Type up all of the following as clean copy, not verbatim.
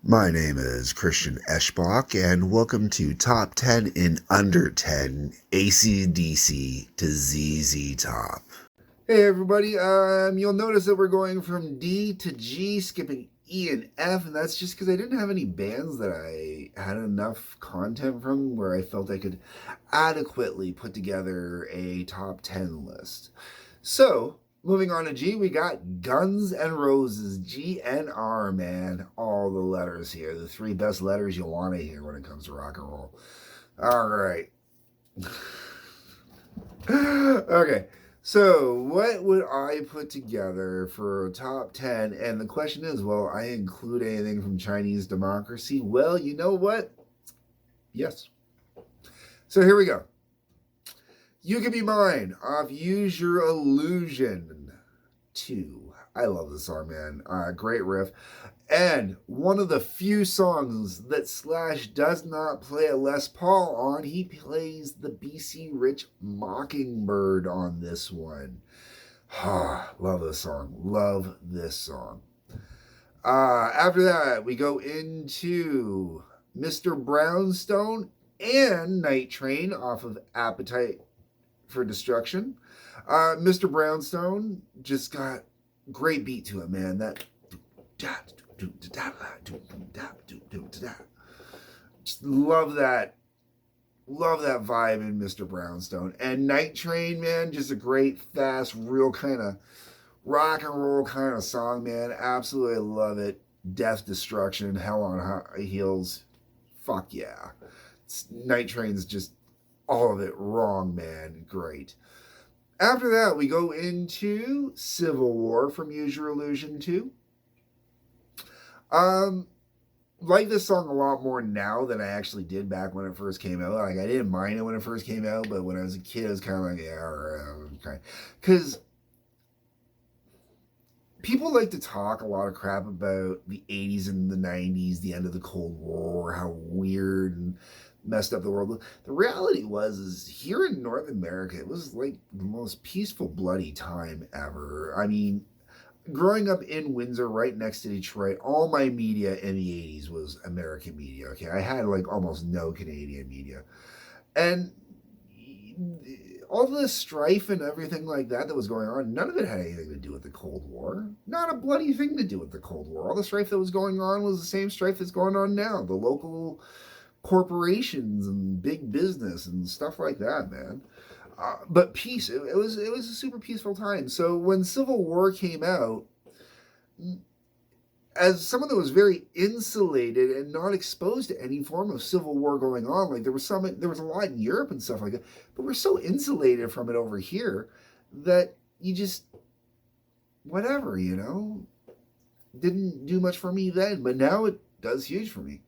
My name is Christian Eschbach, and welcome to Top 10 in Under 10 AC/DC to ZZ Top. Hey everybody, you'll notice that we're going from D to G, skipping E and F, and that's just because I didn't have any bands that I had enough content from where I felt I could adequately put together a top 10 list. So, moving on to G, we got Guns N' Roses, GNR, man. All the letters here, the three best letters you want to hear when it comes to rock and roll. All right. Okay. So, what would I put together for a top 10? And the question is, will I include anything from Chinese Democracy? Well, you know what? Yes. So, here we go. You Can Be Mine off Use Your Illusion 2. I love this song, man. Great riff. And one of the few songs that Slash does not play a Les Paul on, he plays the BC Rich Mockingbird on this one. Love this song. Love this song. After that, we go into Mr. Brownstone and Night Train off of Appetite for Destruction. Mr. Brownstone just got great beat to it, man. That just love that vibe in Mr. Brownstone. And Night Train, man, just a great, fast, real kind of rock and roll kind of song, man. Absolutely love it. Death, Destruction, Hell on High Heels. Fuck yeah. Night Train's just all of it wrong, man. Great. After that, we go into Civil War from Use Your Illusion 2. Like this song a lot more now than I actually did back when it first came out. Like, I didn't mind it when it first came out, but when I was a kid, I was kind of like, yeah, okay. Because people like to talk a lot of crap about the 80s and the 90s, the end of the Cold War, how weird and messed up the world. The reality is here in North America, it was like the most peaceful, bloody time ever. I mean, growing up in Windsor, right next to Detroit, all my media in the 80s was American media, okay? I had like almost no Canadian media. And all the strife and everything like that was going on, none of it had anything to do with the Cold War. Not a bloody thing to do with the Cold War. All the strife that was going on was the same strife that's going on now. The local corporations and big business and stuff like that, man. But peace. It was a super peaceful time. So when Civil War came out, as someone that was very insulated and not exposed to any form of civil war going on, like there was a lot in Europe and stuff like that, but we're so insulated from it over here that you just whatever, didn't do much for me then, but now it does huge for me.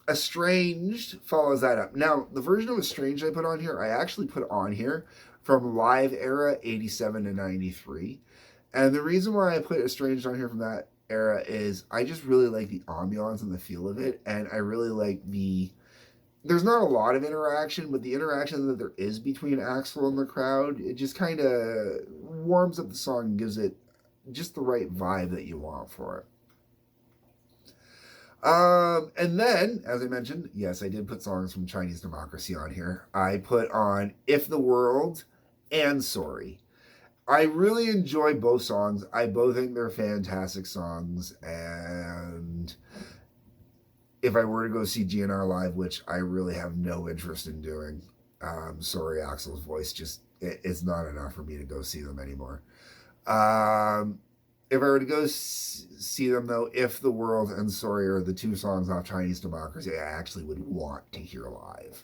Estranged follows that up. Now, the version of Estranged I put on here, I actually put on here from Live Era 87 to 93. And the reason why I put Estranged on here from that era is I just really like the ambiance and the feel of it. And I really like there's not a lot of interaction, but the interaction that there is between Axl and the crowd, it just kind of warms up the song and gives it just the right vibe that you want for it. And then, as I mentioned, yes, I did put songs from Chinese Democracy on here. I put on If the World and Sorry. I really enjoy both songs. I both think they're fantastic songs. And if I were to go see GNR live, which I really have no interest in doing, sorry, Axl's voice just, it's not enough for me to go see them anymore. If I were to go see them, though, If the World and Sorry are the two songs off Chinese Democracy I actually would want to hear live.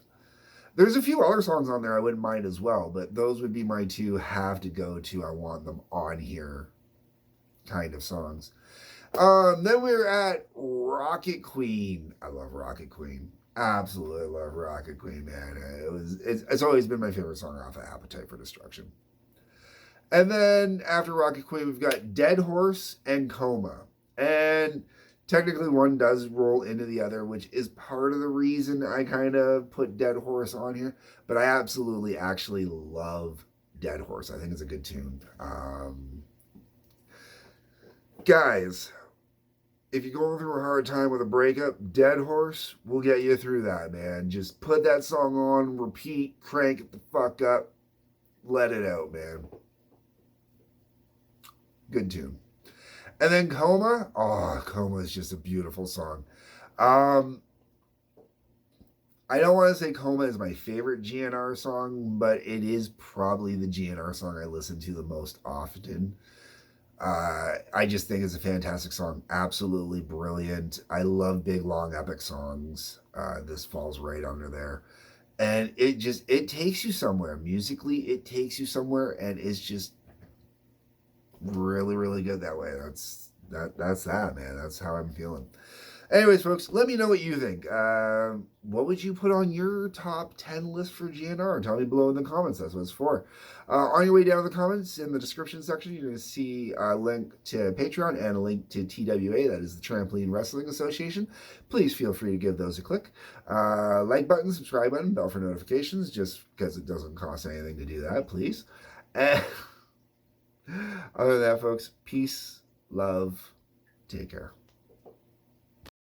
There's a few other songs on there I wouldn't mind as well, but those would be my two have to go to, I want them on here kind of songs. Then we're at Rocket Queen. I love Rocket Queen. Absolutely love Rocket Queen, man. It's always been my favorite song off of Appetite for Destruction. And then after Rocket Queen, we've got Dead Horse and Coma. And technically one does roll into the other, which is part of the reason I kind of put Dead Horse on here. But I absolutely actually love Dead Horse. I think it's a good tune. Guys, if you're going through a hard time with a breakup, Dead Horse will get you through that, man. Just put that song on, repeat, crank it the fuck up, let it out, man. Good tune. And then Coma. Oh, Coma is just a beautiful song. Um, I don't want to say Coma is my favorite GNR song, but it is probably the GNR song I listen to the most often. I just think it's a fantastic song. Absolutely brilliant. I love big, long, epic songs. This falls right under there. And it takes you somewhere. Musically, it takes you somewhere, and it's just really, really good that way. That's that, man. That's how I'm feeling. Anyways, folks, let me know what you think. What would you put on your top 10 list for GNR? Tell me below in the comments. That's what it's for. On your way down in the comments, in the description section, you're going to see a link to Patreon and a link to TWA, that is the Trampoline Wrestling Association. Please feel free to give those a click. Like button, subscribe button, bell for notifications, just because it doesn't cost anything to do that, please. And other than that, folks, peace, love, take care.